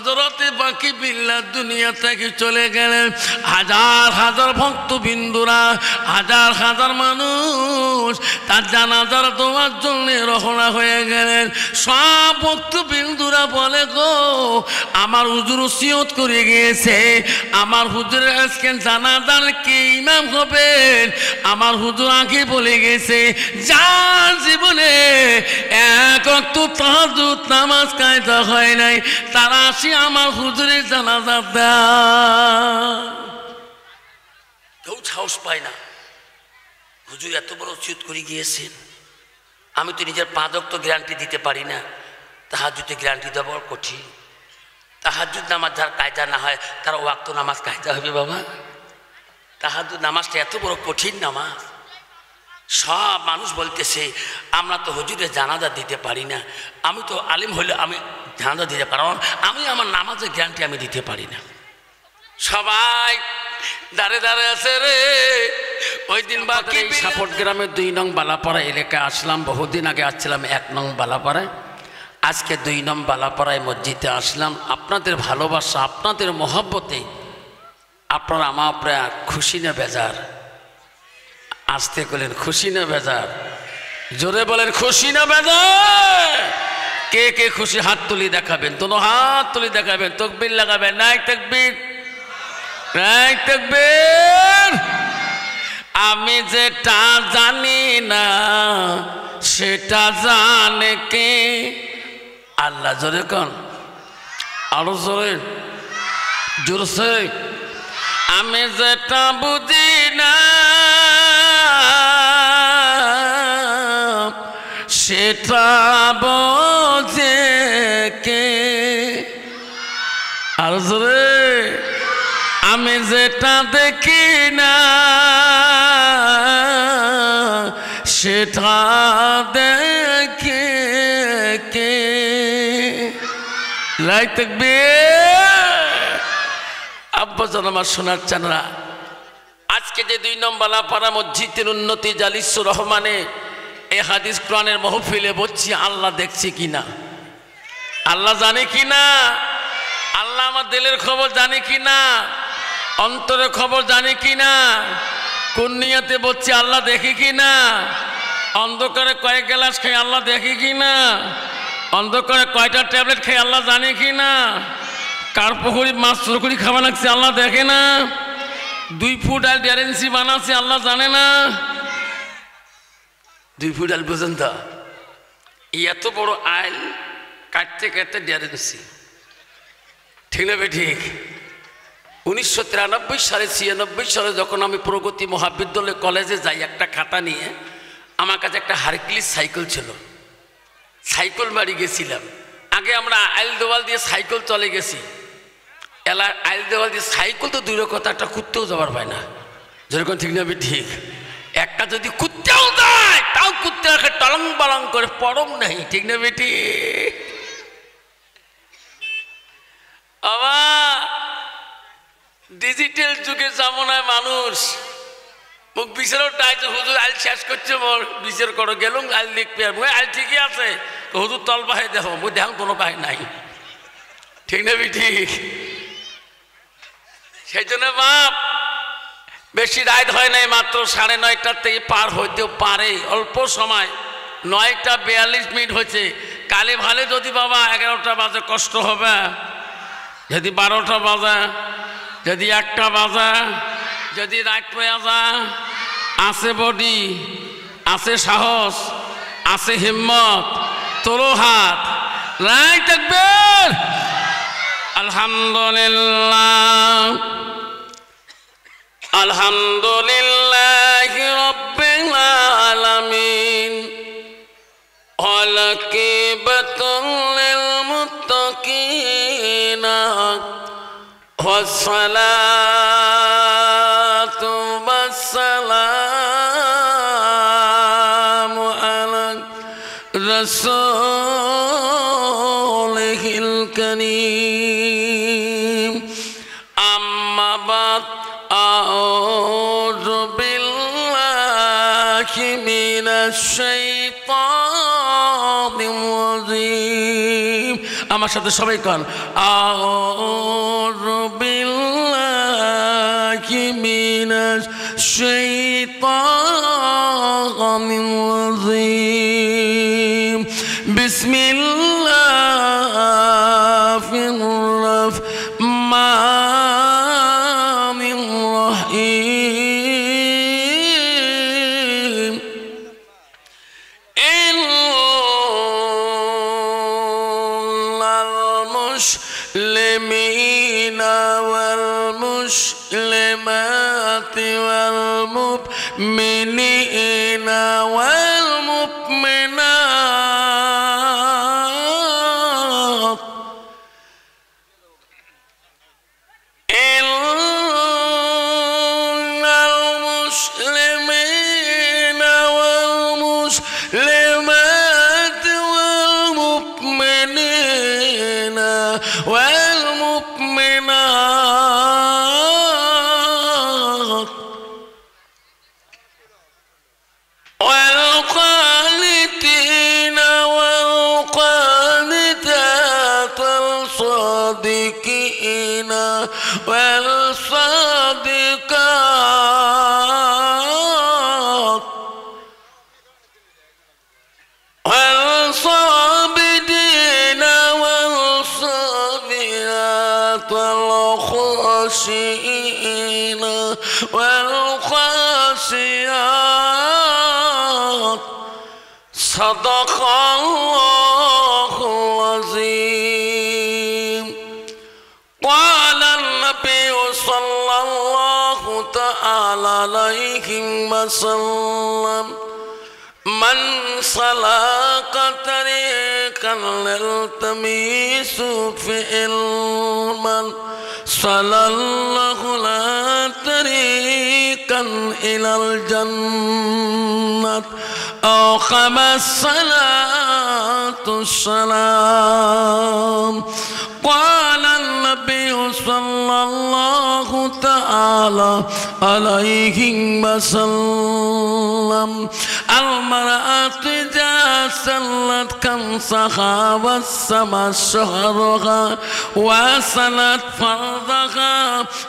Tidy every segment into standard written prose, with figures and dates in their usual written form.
হযরতে বাকি বিল্লাহ দুনিয়া থেকে চলে গেলেন। হাজার হাজার ভক্তবিন্দুরা, হাজার হাজার মানুষ তার জানাজার দোয়ার জন্য রওনা হয়ে গেলেন। সব ভক্তবিন্দুরা বলে গো আমার হুজুর ওসিয়ত করে গিয়েছে, আমার হুজুরের আজকে জানাজার কে ইমাম হবেন। আমার হুজুর আগে বলে গেছে যার জীবনে এক ওয়াক্ত তাহাজ্জুদ নামাজ কায়দা হয় নাই তারা আসি আমার হুজুরের জানাজা দেয়। কেউ সাহস পায় না। হুজুর এত বড় ওসিয়ত করে গিয়েছেন, আমি তো নিজের 5 ওয়াক্ত গ্যারান্টি দিতে পারি না, তাহাজ্জুদে গ্যারান্টি দেওয়া বড় কঠিন। তাহাজ্জুদ নামাজ যার কায়দা না হয় তার ওয়াক্ত নামাজ কায়দা হবে বাবা? তাহাজ্জুদ নামাজটা এত বড় কঠিন নামাজ। সব মানুষ বলতেছে আমরা তো হুজুরের জানাজা দিতে পারি না। আমি তো আলিম হলে আমি জানাজা দিতে পারি, কারণ আমি আমার নামাজের গ্যারান্টি আমি দিতে পারি না। সবাই দাঁড়ে দাঁড়ে আছে রে। ওই দিন বাকি সাপোর্ট গ্রামের 2 নং বালাপাড়া এলাকায় আসলাম। বহুদিন আগে আসছিলাম 1 নং বালাপাড়ায়, আজকে 2 নং বালাপাড়ায় মসজিদে আসলাম। আপনাদের ভালোবাসা, আপনাদের মহব্বতে আপনারা আমার উপরে খুশি না বেজার? আসতে বলেন খুশি না বেজার? জোরে বলেন খুশি না বেজার? কে কে খুশি হাত তুলি দেখাবেন, দোনো হাত তুলি দেখাবেন, তাকবীর লাগাবেন। নাই তাকবীর, নাই তাকবীর। আমি যেটা জানি না সেটা জানে কে? আল্লাহ। জোরে কোন, আরো জোরে, জোরছে। আমি যেটা বুঝি না সেটা বোঝে কে? আর জোরে। আমি যেটা দেখি না সেটা দেখে কে? লাই তাকবীর। আব্বাজান আমার সোনার চানরা, আজকে যে 2 নং বালাপাড়া মসজিদের উন্নতি জালিসুর রহমানে এই হাদিস কোরআনের মাহফিলে বলছি, আল্লাহ দেখছে কিনা, আল্লাহ জানে কিনা, আল্লাহ আমার দিলের খবর জানে কিনা, অন্তরের খবর জানে কিনা, কোন নিয়তে বলছি আল্লাহ দেখে কিনা, অন্ধকারে কয়েক গ্লাস খেয়ে আল্লাহ দেখে কিনা, অন্ধকারে কয়টা ট্যাবলেট খেয়ে আল্লাহ জানে কিনা, কার পুকুরি মাছ চোর করে খাওয়া লাগছে আল্লাহ দেখে না, 2 ফুট আল 1.5 ইঞ্চি বানাচ্ছে আল্লাহ জানে না? 2 ফুট আল বুঝেন তো, এত বড় আইল কাটতে কাটতে 1.5 ইঞ্চি, ঠিক না? ঠিক। 1993 সালে 96 সালে যখন আমি প্রগতি মহাবিদ্যালয় কলেজে যাই, একটা খাতা নিয়ে আমার কাছে একটা হারকিউলিস সাইকেল ছিল, সাইকেল বাড়ি গেছিলাম। আগে আমরা আইল দেওয়াল দিয়ে সাইকেল চলে গেছি, আইল দেওয়াল দিয়ে সাইকেল তো দূরের কথা, একটা কুত্তেও যাবার পায় না। যেরকম ঠিক না? ঠিক। একটা যদি কুত্তেও যায় তাও কুত্তে টলং বালং করে পরম নেই, ঠিক না? বেটি আবার ডিজিটাল যুগে জামানায় মানুষ মুখ বিচারও টাইছে, হুজুর আইল শেষ করছে, মোর বিচার করো গেলুম আইল লিখবে, আইল ঠিকই আছে, হুজুর তল বাহে দেখো, মুই দেখ কোনো বাহে নাই, ঠিক না? ঠিক। সেই জন্য বাপ বেশি রাত হয় নাই, মাত্র 9:30টার থেকে পার হইতেও পারে, অল্প সময় 9টা 42 মিনিট হয়েছে। কালে ভালে যদি বাবা 11টা বাজে কষ্ট হবে, যদি 12টা বাজে, যদি 1টা বাজে, যদি রাত হয়ে যায়, আছে বডি, আছে সাহস, আছে হিম্মত, তোলো হাত, রাত তাকবীর। আলহামদুলিল্লাহ, আলহামদুলিল্লাহি রাব্বিল আলামিন, আকিবাতুল লিল মুত্তাকিন, ওয়াসসালাতু ওয়াসসালামু আলা রাসূলিহিল কারীম। আম্মা বাদ, আউযু বিল্লাহি মিনাশ শাইতানির রাজীম। আমার সাথে সবাই কন আউযু বিল্লাহি মিনাশ শাইতানির রাজীম বিসমিল্লাহির রাহমানির রাহিম المسلمين والمسلمات والمؤمنين والمؤمنات إن المسلمين والمسلمات والمؤمنين والمؤمنات والقانتين والقانتات والصادقين والصادقات والصابرين والصابرات والخاشعين والخاشعات صدق الله العظيم قال النبي صلى الله تعالى عليه وسلم من سلك طريقا يلتمس فيه علما سهل الله له طريقا إلى الجنة أو كما الصلاة والسلام قال النبي صلى الله تعالى عليه وسلم المرأة إذا سلت كمسها وسمت شهرها وسلت فرضها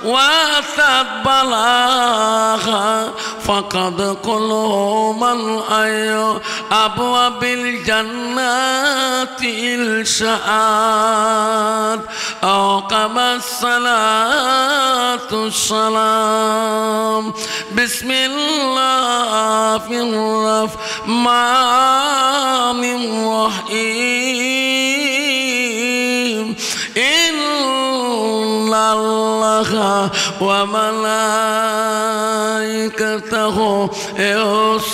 وأتت بلاها فقد كلوا من أي أبواب الجنات الشهاد أو كما الصلاة والسلام بسم الله الرحمن الرحيم إن الله وملائكته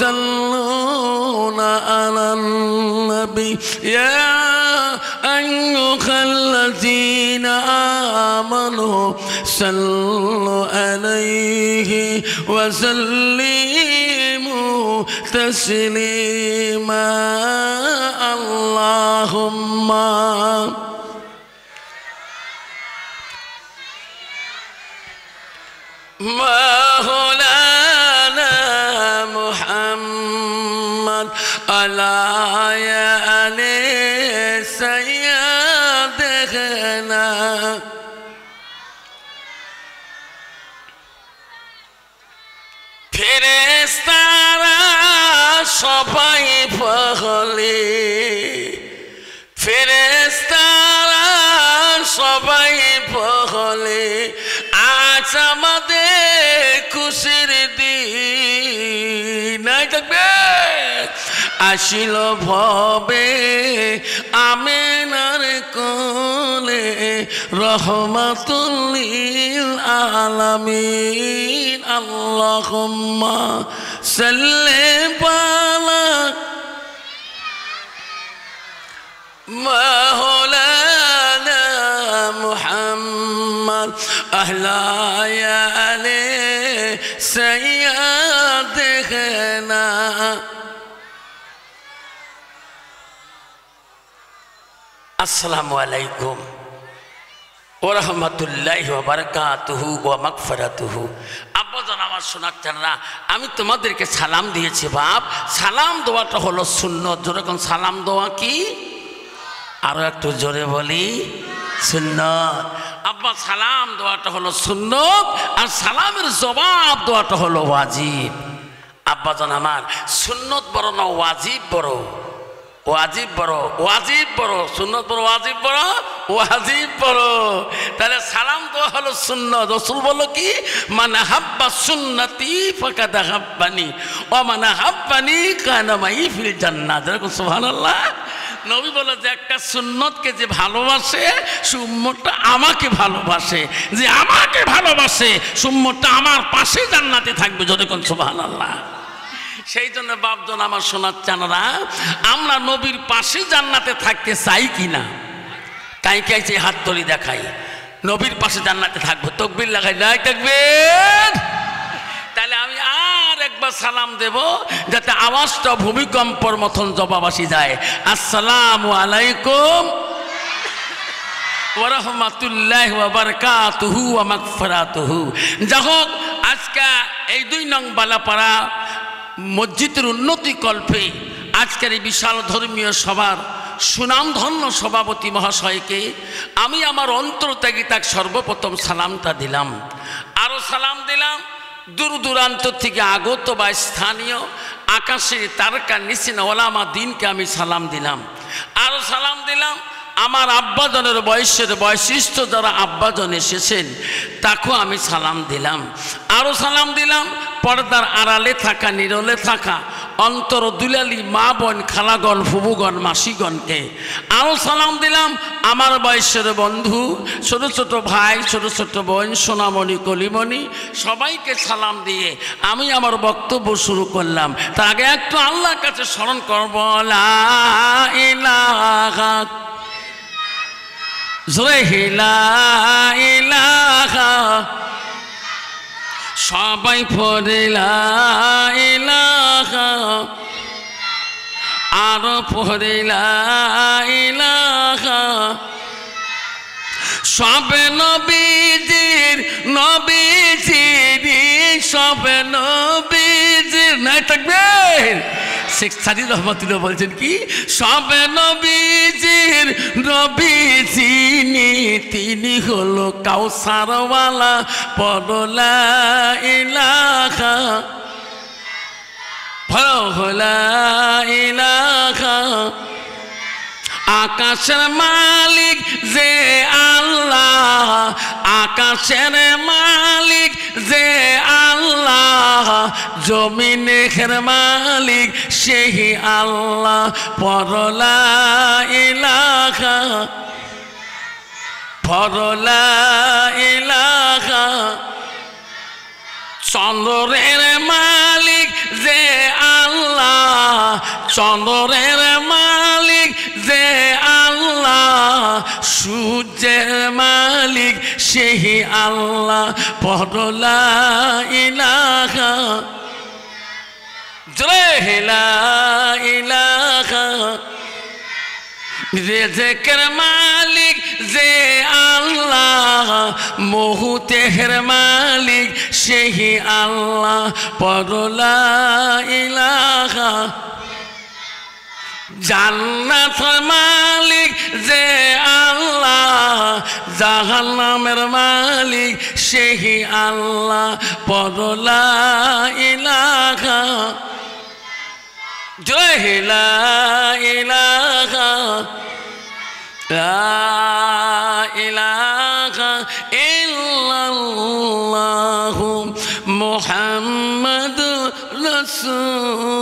يصلون على النبي يا أيها الذين آمنوا صلوا عليه وسلموا تسليما اللهم مولانا محمد على آل سيدنا ফেরেশতারা সবাই পাগলে ফেরেশতারা সবাই পাগলে আজ আমাদের খুশির দিন থাকবে আসিল ভবে আমিনার কোলে রহমাতুল লিল আলামিন আল্লাহুম্মা সাল্লি আলা مولانا محمد أهلا يا علي سيدنا السلام عليكم ওরহমতুল্লাহি ওয়া বারাকাতুহু ওয়া মাগফিরাতুহু। আব্বাজান আমার শোনাচ্ছেনরা, আমি তোমাদেরকে সালাম দিয়েছি বাপ। সালাম দেওয়াটা হলো সুন্নত। যেরকম সালাম দেওয়া কি আরো একটু জোরে বলি সুন্নত। আব্বা সালাম দেওয়াটা হলো সুন্নত, আর সালামের জবাব দেওয়াটা হলো ওয়াজিব। আব্বাজান আমার, সুন্নত বড় না ওয়াজিব বড়? ওয়াজিব বড়। ওয়াজিব বড়। সুন্নত বড়, ওয়াজিব বড়? ওয়াজিব বড়। তাহলে সালাম দেওয়া হলো সুন্নত। রাসূল বলল কি, মান হাব্বা সুন্নতি ফাকাদ হাব্বানি ওয়া মান হাব্বানি কানা মাই ফিল জান্নাত। সুবহানাল্লাহ। নবী বলে যে একটা সুন্নতকে যে ভালোবাসে সুন্নতটা আমাকে ভালোবাসে, যে আমাকে ভালোবাসে সুন্নতটা আমার পাশে জান্নাতে থাকবে। যতক্ষণ সুবহানাল্লাহ। সেই জন্য বাপজন আমার সোনার চানারা, আমরা নবীর পাশে জান্নাতে থাকতে চাই কিনা? কাই কাইছে হাত তুলি দেখাই, নবীর পাশে জান্নাতে থাকবো। তাকবীর লাগাই, লাই তাকবীর। তাহলে আমি আর একবার সালাম দেব, যাতে আওয়াজটা ভূমিকম্পর মতন জবাব আসি যায়। আসসালামু আলাইকুম ওয়া রাহমাতুল্লাহি ওয়া বারাকাতুহু ওয়া মাগফিরাতুহু। যখন আজকে এই 2 নং বালাপাড়া মসজিদের উন্নতি কল্পে আজকের এই বিশাল ধর্মীয় সভার সুনামধন্য সভাপতি মহাশয়কে আমি আমার অন্তর থেকে তাকে সর্বপ্রথম সালামটা দিলাম। আরও সালাম দিলাম দূর দূরান্ত থেকে আগত বা স্থানীয় আকাশে তারকা নিশিন ওলামা দিনকে আমি সালাম দিলাম। আরও সালাম দিলাম আমার আব্বাজনের বয়সের বৈশিষ্ট্য যারা আব্বাজন এসেছেন তাকেও আমি সালাম দিলাম। আরও সালাম দিলাম পর্দার আড়ালে থাকা, নিরলে থাকা অন্তর দুলালি মা বোন, খালাগণ, ফুবুগণ, মাসিগণকে। আরও সালাম দিলাম আমার বয়সের বন্ধু, ছোট ছোট ভাই, ছোট ছোট বোন, সোনামণি, কলিমণি, সবাইকে সালাম দিয়ে আমি আমার বক্তব্য শুরু করলাম। তার আগে একটু আল্লাহর কাছে স্মরণ করব, লা ইলাহা জোরে লা ইলাহা, সবাই পড়ে লা ইলাহা, আরো পড়ে লা ইলাহা। সবে নবীজির সবে নবীজির, নাই থাকবে শেখ সাদি রহমতুল্লাহ বলছেন কি, সবে নবীজির নবী যিনি, তিনি হলো কাউসারওয়ালা, পড়ো লা ইলাহা, পড়ো লা ইলাহা। আকাশের মালিক যে আল্লাহ, আকাশের মালিক যে আল্লাহ, জমিনের মালিক সেই আল্লাহ, পড়ো লা ইলাহা, পড়ো লা ইলাহা। চন্দ্রের মালিক যে আল্লাহ, চন্দ্রের মালিক যে আল্লাহ, সূর্যের মালিক সেই আল্লাহ, পড়ো লা ইলাহা, জোরে লা ইলাহা। রিজকের মালিক যে আল্লাহ, মুহূর্তের মালিক সেই আল্লাহ, পড়ো লা ইলাহা। জান্নাতের মালিক যে আল্লাহ, জাহান্নামের মালিক সেই আল্লাহ, পড়ো লা ইলাহা, জয় লা ইলাহা, লা ইলাহা ইল্লাল্লাহু মুহাম্মাদুর রাসূলুল্লাহ।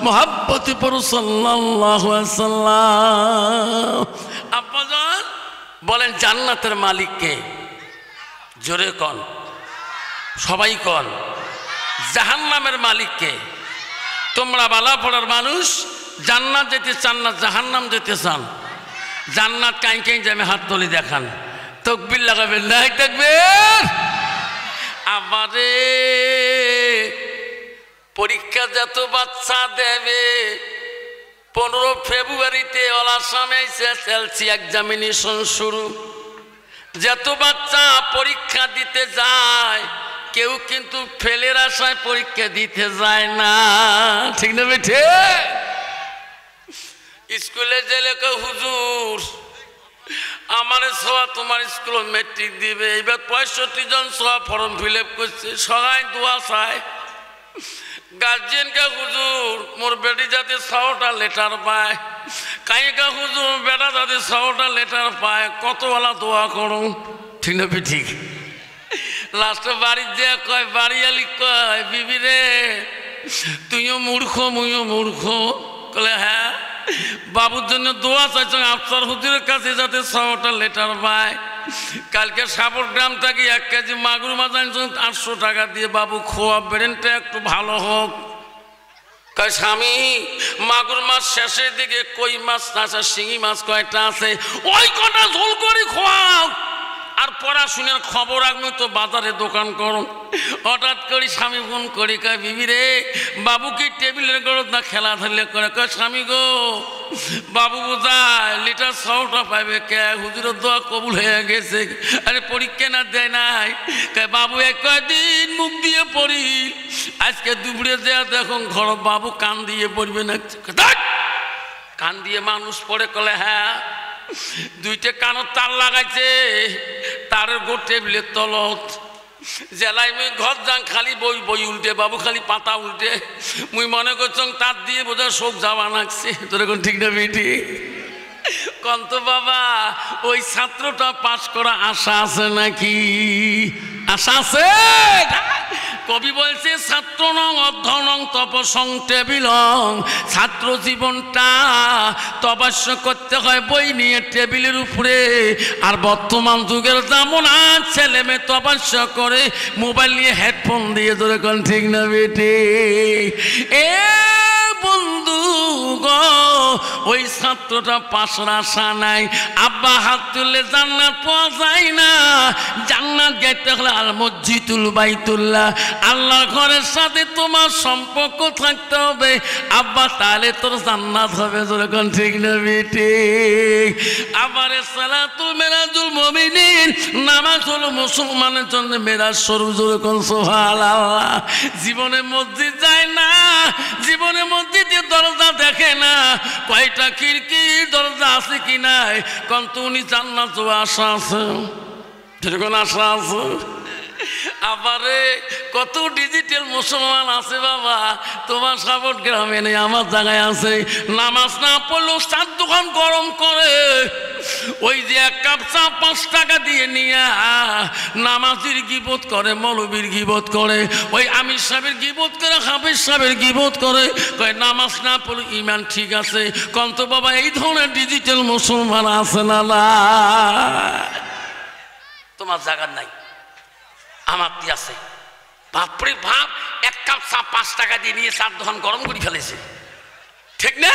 মুহাব্বতে পড়ো সাল্লাল্লাহু আলাইহি ওয়াসাল্লাম। আব্বাজান বলেন জান্নাতের মালিক কে? জোরে কোন, সবাই কোন। জাহান্নামের মালিক কে? তোমরা বালা পড়ার মানুষ জান্নাত যেতে চান না জাহান্নাম যেতে চান? জান্নাত কাই কাই যাবে হাত তুলে দেখান, তাকবীর লাগাবেন, নাই তাকবীর। আমারে পরীক্ষা যত বাচ্চা দেবে 15 ফেব্রুয়ারিতে অল আসামে এসএসএলসি এক্সামিনেশন শুরু। যত বাচ্চা পরীক্ষা দিতে যায় কেউ কিন্তু ফেলের আশায় পরীক্ষা দিতে যায় না, ঠিক না বেঠে? স্কুলে গেলে কয় হুজুর আমার সবাই তোমার স্কুল মেট্রিক দিবে, এবার 65 জন সব ফর্ম ফিল আপ করছে, সবাই দোয়া চায়। গার্জিয়ানকে হুজুর মোর বেটি যাতে 100টা লেটার পায়, কাইকা হুজুর বেটা যাতে 100টা লেটার পায়, কতওয়ালা দোয়া করো, ঠিক না ঠিক? লাস্টে বাড়ি যে কয় বাড়িয়ালি কয় বিবি রে তুইও মূর্খ মুইও মূর্খ, কলে হ্যাঁ বাবুর জন্য দোয়া চাইছ আফসার হুজুরের কাছে যাতে 100টা লেটার পায়। কালকে সাপর গ্রাম থেকে 1 কেজি মাগুর মাছ আনছেন 800 টাকা দিয়ে, বাবু খোয়া ব্রেনটা একটু ভালো হোক। কয় স্বামী মাগুর মাছ শেষের দিকে কই মাছ আছে, শিঙি মাছ কয়টা আছে, ওই কটা ঝোল করে খোয়াও, আর পড়াশোনার খবর রাখবো তো বাজারে দোকান করো। হঠাৎ করে স্বামী ফোন করি কয় বিবি রে বাবু কি টেবিলের গড়ত না খেলা ধরলে করে, কয় স্বামী গো বাবু বোঝায় লিটার 100টা পাইবে কে, হুজুরের দোয়া কবুল হয়ে গেছে। আরে পরীক্ষা না দেয় নাই, কয় বাবু কয়দিন মুখ দিয়ে পড়ি, আজকে দুপুরে দেয়া দেখো ঘর বাবু কান দিয়ে পড়বে না। কান দিয়ে মানুষ পড়ে, কলে হ্যাঁ 2টে কানত তার লাগাইছে, তারের গো টেবিলের তলত জেলায় মুই ঘর যাং খালি বই বই উল্টে, বাবু খালি পাতা উল্টে, মুই মনে করছং তার দিয়ে বোঝা শোক যাওয়া লাগছে, তোর এখন ঠিক না বেটি? কন্ত বাবা ওই ছাত্রটা পাশ করা আশা আছে নাকি? আশা আছে? কবি বলছে ছাত্র নং অধ্যয়নং তপসং টেবিলং, ছাত্র জীবনটা তপস্য করতে হয় বই নিয়ে টেবিলের উপরে। আর বর্তমান যুগের যেমন ছেলে মেয়ে তপস্য করে মোবাইল নিয়ে হেডফোন দিয়ে, ধরে কোন ঠিক না বেটে? এ বন্ধু গো ওই ছাত্রটা পাশের আশা নাই, আব্বা হাত তুললে জান্নাত পাওয়া যায় না, জান্নাত যেতে হলে আল মসজিদুল বাইতুল্লাহ আল্লাহর ঘরের সাথে তোমার সম্পর্ক থাকতে হবে আব্বা, তাহলে তোর জান্নাত হবে, যখন ঠিক না বেটে? আবার সালাতুল মিরাজুল মুমিনিন, নামাজ হলো মুসলমানের জন্য মেরাজ স্বরূপ, যখন সুবহানাল্লাহ। জীবনে মসজিদ যায় না, জীবনে মসজিদের দরজা দেখে না, কয়টা খিড়কি দরজা আছে কি নাই, কিন্তু উনি জান্নাত আশা আছে, যেরকম আশা আছে। আবারে কত ডিজিটাল মুসলমান আছে বাবা, তোমার সাপোর্ট গ্রামে নেই, আমার জায়গায় আছে, নামাজ না পড়লেও চার দোকান গরম করে, ওই যে 1 কাপ চা 5 টাকা দিয়ে নিয়ে নামাজির গিবত করে, মৌলবীর গিবত করে, ওই আমির সাহেবের গিবত করে, হাফেজ সাহেবের গিবত করে, কয় নামাজ না পড়লে ইমান ঠিক আছে। কন্ত বাবা এই ধরনের ডিজিটাল মুসলমান আছে না? তোমার জায়গার নাই, আমার কি আছে? বাপরে বাপ, 1 কাপ চা 5 টাকা দিয়ে নিয়ে 4 দোকান গরম করে ফেলেছে, ঠিক না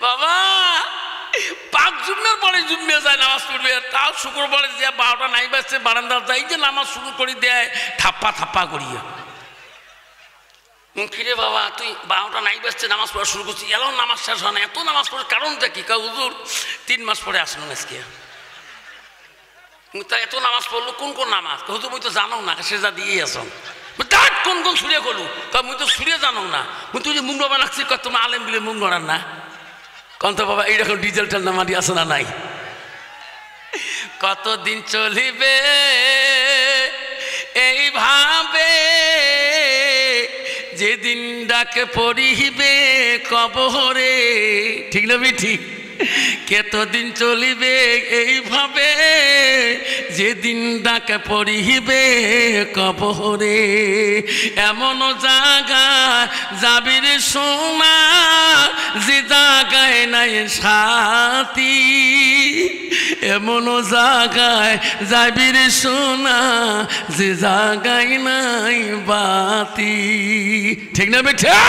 বাবা? 5 জুম্মের পরে জুম্মে যায় নামাজ পড়বে, তাও শুক্রবারে যে 12টা নাই বাজছে বারান্দা যাই যে নামাজ শুরু করে দেয় থাপ্পা থাপ্পা করিয়ে। কিরে বাবা তুই 12টা নাই বাজছে নামাজ পড়া শুরু করছিস, এলাও নামাজ শেষ হয় না, এত নামাজ পড়ার কারণটা কি? হুজুর 3 মাস পরে আসলাম আজকে। তা এত নামাজ পড়লো কোন কোন নামাজ? হুজুর মুই তো জানো না, সেজা দিয়ে আসো। কোন কোন সুরে করলু? মুই তো সুরে জানো না, মুই তুই যে মুখ বাবা রাখছি, তোমার আলেম বিলে মুখ ধরার না। কন্ত বাবা এইরকম ডিজিটাল নামাজি আছে না নাই? কতদিন চলিবে এইভাবে, যেদিন ডাকে পড়িবে কবরে, ঠিক না ঠিক? কতদিন চলিবে এইভাবে, যেদিন ডাকে পড়িবে কবরে, এমন জায়গায় যাবি রে সোনা, যে জায়গায় নাই সাথী, এমন জায়গায় যাবি রে সোনা, যে জায়গায় নাই বাতি, ঠিক না বেঠা?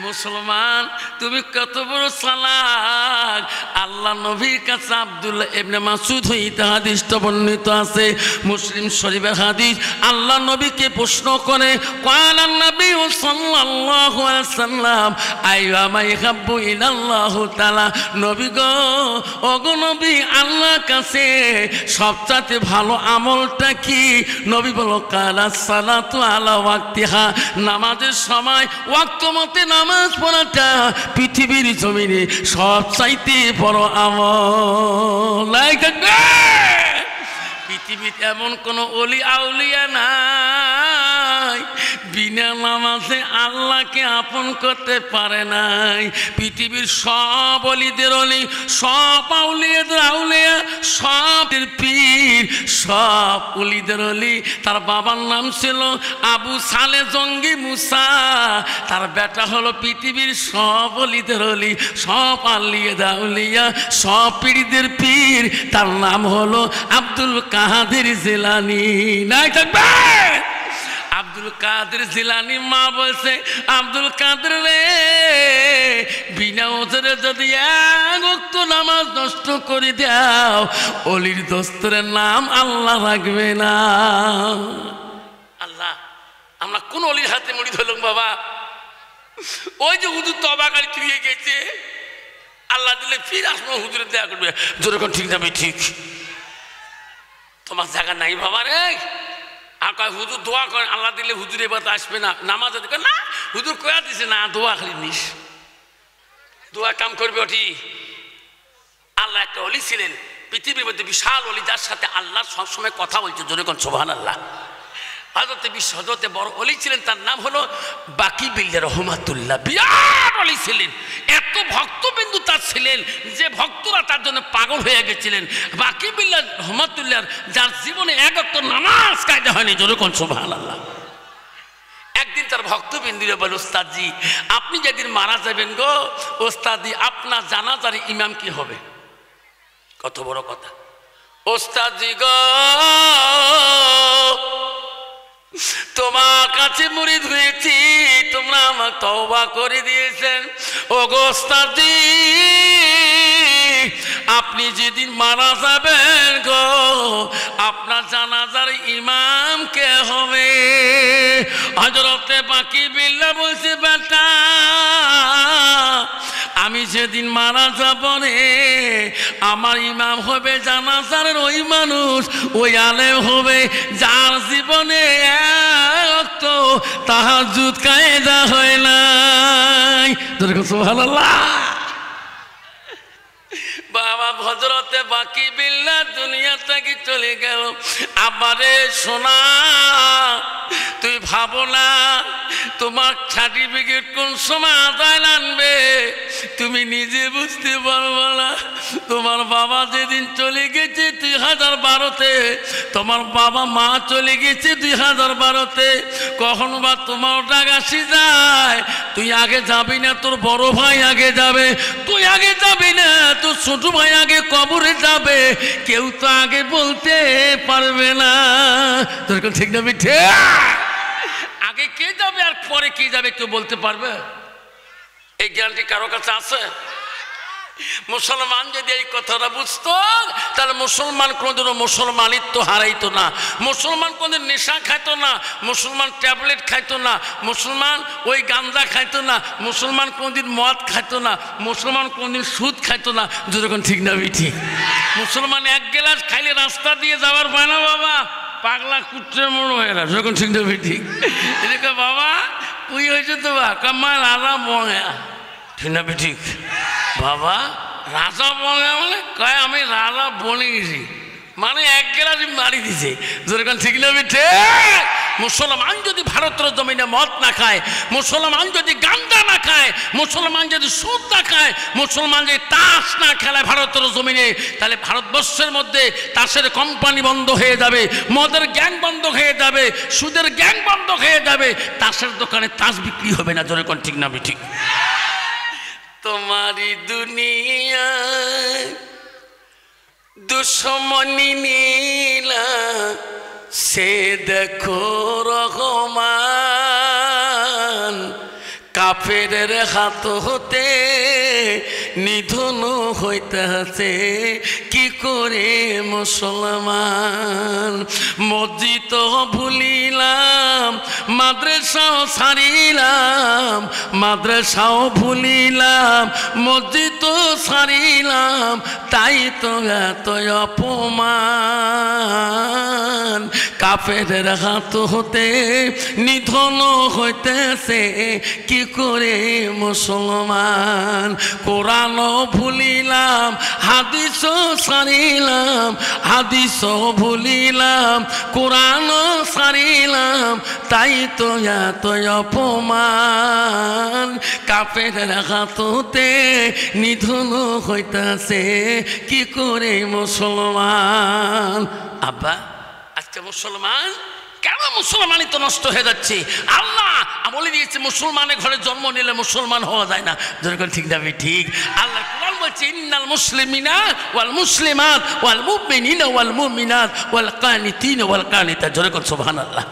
মুসলমান তুমি কত বড় চালাক! আল্লাহ নবীর কাছে আব্দুল্লাহ ইবনে মাসউদ হইতে হাদিসটা বর্ণিত আছে, মুসলিম শরীফের হাদিস। আল্লাহ নবীকে প্রশ্ন করে, ক্বালান নবী সাল্লাল্লাহু আলাইহি ওয়াসাল্লাম আইয়া মা ইয়াহাব্বু ইলাল্লাহু তাআলা, নবী গো ওগো নবী আল্লাহর কাছে সবচেয়ে ভালো আমলটা কি? নবী বলো কালা সালাতু আলা ওয়াক্তিহা, নামাজের সময় ওয়াক্ত মতে নামাজ নামাজ পড়াটা পৃথিবীর জমিনে সব চাইতে বড় আমল। পৃথিবীতে এমন কোনো অলি আউলিয়া নাই বিনা নামাজে আল্লাহকে আপন করতে পারে নাই। পৃথিবীর সব অলিদের অলি, সব আউলিয়াদের আউলিয়া, সব পীর, সব অলিদের অলি। তার বাবার নাম ছিল আবু সালে জঙ্গি মুসা, তার বেটা হলো পৃথিবীর সব অলিদের অলি, সব আউলিয়াদের আউলিয়া, সব পীরদের পীর। তার নাম হলো আব্দুল কাদের জিলানী। নাই থাকবে আব্দুল কাদের জিলানী। মা বলছে আব্দুল কাদের রে, বিনা ওজরে যদি এক ওয়াক্ত নামাজ নষ্ট করে দাও, অলির দোস্তরের নাম আল্লাহ রাখবে না। আল্লাহ, আমরা কোন অলির হাতে মুড়ি ধরলাম বাবা? ওই যে হুজুর তবা গাড়ি ফিরিয়ে গেছে, আল্লাহ দিলে ফির আসবো, হুজুরের দেয়া করবে। যেরকম ঠিক যাবে ঠিক, তোমার জায়গা নাই বাবা রে। আর কয় হুজুর দোয়া করেন, আল্লাহ দিলে হুজুর এবার আসবে না, নামাজ না হুজুর কয়া দিছে না, দোয়া খালি নিস, দোয়া কাম করবে ওটি। আল্লাহ একটা অলি ছিলেন পৃথিবীর মধ্যে, বিশাল অলি, যার সাথে আল্লাহ সবসময় কথা বলছে। যেরকম সুবহানাল্লাহ। হযরতে বড় অলি ছিলেন, তার নাম হলো বাকি বিল্লাহ রহমাতুল্লাহ। বিরাট অলি ছিলেন, এত ভক্তবিন্দু তার ছিলেন যে ভক্তরা তার জন্য পাগল হয়ে গেছিলেন। বাকি বিল্লাহ রহমাতুল্লাহ, যার জীবনে এক ওয়াক্ত নামাজ কায়দা হয়নি। যেরকম সুবহানাল্লাহ। একদিন তার ভক্তবিন্দুরা বলে, ওস্তাদজি আপনি যেদিন মারা যাবেন গো ওস্তাদি, আপনার জানাজার ইমাম কি হবে? কত বড় কথা। ওস্তাদজি গো, তোমার কাছে মুরিদ হয়েছি, তোমরা আমার তওবা করে দিয়েছেন। ও গো ওস্তাদজি, আপনি যেদিন মারা যাবেন গো, আপনার জানাজার ইমাম কে হবে? হযরতে বাকি বিল্লাহ বলছে, বেটা আমি যেদিন মারা যাব রে, আমার ইমাম হবে জানাজার ওই মানুষ, ওই আলেম হবে যার জীবনে এক তাহাজ্জুদ কায়দা হয় নাই। সুবহানাল্লাহ। বাবা হযরতে বাকি বিল্লাহ দুনিয়া থেকে চলে গেল। আবারে সোনা, তুই ভাবো না তোমার সার্টিফিকেট কোন সময় আদায় আনবে, তুমি নিজে বুঝতে পারবো না। তোমার বাবা যেদিন চলে গেছে 2012-তে, তোমার বাবা মা চলে গেছে 2012-তে, কখনো বা তোমার ডাক আসি যায়, তুই আগে যাবি না, তোর বড় ভাই আগে যাবে, তুই আগে যাবি না, তোর ছোট ভাই আগে কবরে যাবে, কেউ তো আগে বলতে পারবে না। তোর ঠিক না মিঠে? আগে কে যাবে আর পরে কে যাবে কেউ বলতে পারবে? এই জ্ঞানটি কারো কাছে আছে? মুসলমান যদি এই কথাটা বুঝতো, তাহলে মুসলমান কোনদিনও মুসলমানিত্ব হারাইতো না, মুসলমান কোনদিন নেশা খাইতো না, মুসলমান ট্যাবলেট খাইতো না, মুসলমান ওই গাঞ্জা খাইতো না, মুসলমান কোনদিন মদ খাইতো না, মুসলমান কোনদিন সুদ খাইতো না। যখন ঠিক না ঠিক, মুসলমান এক গ্লাস খাইলে রাস্তা দিয়ে যাওয়ার পায় না বাবা, পাগলা কুত্রে মনে হয় না। যখন ঠিক না ঠিক, এদিকে বাবা তুই হয়েছে তো বা কামায় রাজা বঙা, ঠিক না ঠিক বাবা? রাজা বঙা মানে কয় আমি রাজা বনে গেছি, মানে এক গ্লাস মারি দিছে। যেরকম ঠিক না ঠিক? মুসলমান যদি ভারতের জমিনে মদ না খায়, মুসলমান যদি গাঞ্জা না খায়, মুসলমান যদি সুদ না খায়, মুসলমান যদি তাস না খেলায় ভারতের জমিনে, তাহলে ভারতবর্ষের মধ্যে তাসের কোম্পানি বন্ধ হয়ে যাবে, মদের গ্যাং বন্ধ হয়ে যাবে, সুদের গ্যাং বন্ধ হয়ে যাবে, তাসের দোকানে তাস বিক্রি হবে না। যেরকম ঠিক না ঠিক? তোমারি দুনিয়ায় দুশ্মনী নীলা সে দেখো রহমান, কাফেরের হাত হতে নিধন হইতেছে কি করে মুসলমান। মসজিদ ভুলিলাম, মাদ্রাসাও ছাড়িলাম, মাদ্রাসাও ভুলিলাম, মসজিদ ছাড়িলাম, তাই তো এত অপমান। কাফেরের হাত হতে নিধন হইতেছে কি করে মুসলমান। কোরআন ভুলিলাম হাদিস সারিলাম, হাদিস ভুলিলাম কোরআন সারিলাম, তাই তো এত অপমান। কাফেরের হাত হতে নিধন হইতেছে কি করে মুসলমান। আব্বা আজকে মুসলমান কেন মুসলমানই তো নষ্ট হয়ে যাচ্ছে। আল্লাহ বলে দিয়েছে মুসলমানের ঘরে জন্ম নিলে মুসলমান হওয়া যায় না। যেরকম ঠিক যাবে ঠিক আল্লাহ কোরআন বলছে ইন্নাল মুসলিমিনা ওয়াল মুসলিমাত ওয়াল মুমিনিনা ওয়াল মুমিনাত ওয়াল কানিতিনা ওয়াল কানিতাত। যেরকম সুবহানাল্লাহ।